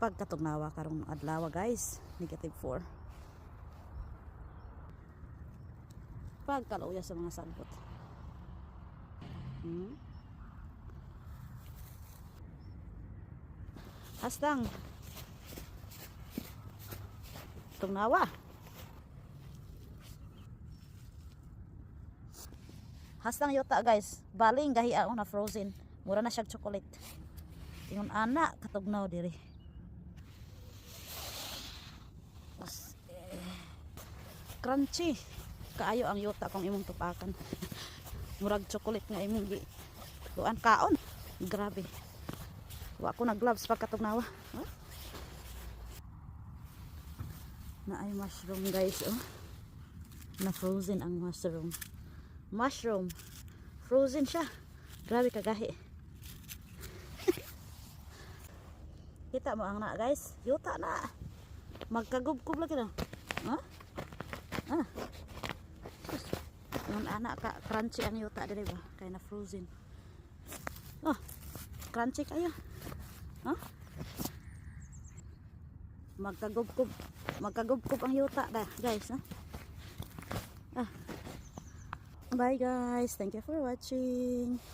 pagkatugnawa karong adlaw guys, -4. Pagkaluya sa mga sagbot. Hastang tugnawa. Hastang yuta guys, baling gahiya na frozen. Mura na siya chocolate. Ingon ana katugnaw diri. Crunchy. Kaayo ang yuta kung imong tupakan. Murag chocolate nga imong gi. Kuan kaon. Grabe. Wa ko na gloves pagkatugnawa. Huh? Na ay mushroom guys oh. Na frozen ang mushroom. Mushroom. Frozen siya. Grabe kagahi. Kita mo ang na guys. Yuta na. Magkagubkub lagi na. Ha? Ah. Yung anak ka crunchy ang yuta dili ba? Kay na frozen. Oh. Crunchy kayo. Ha? Magkagubkub ang yuta da guys, ha? Ah. Bye guys. Thank you for watching.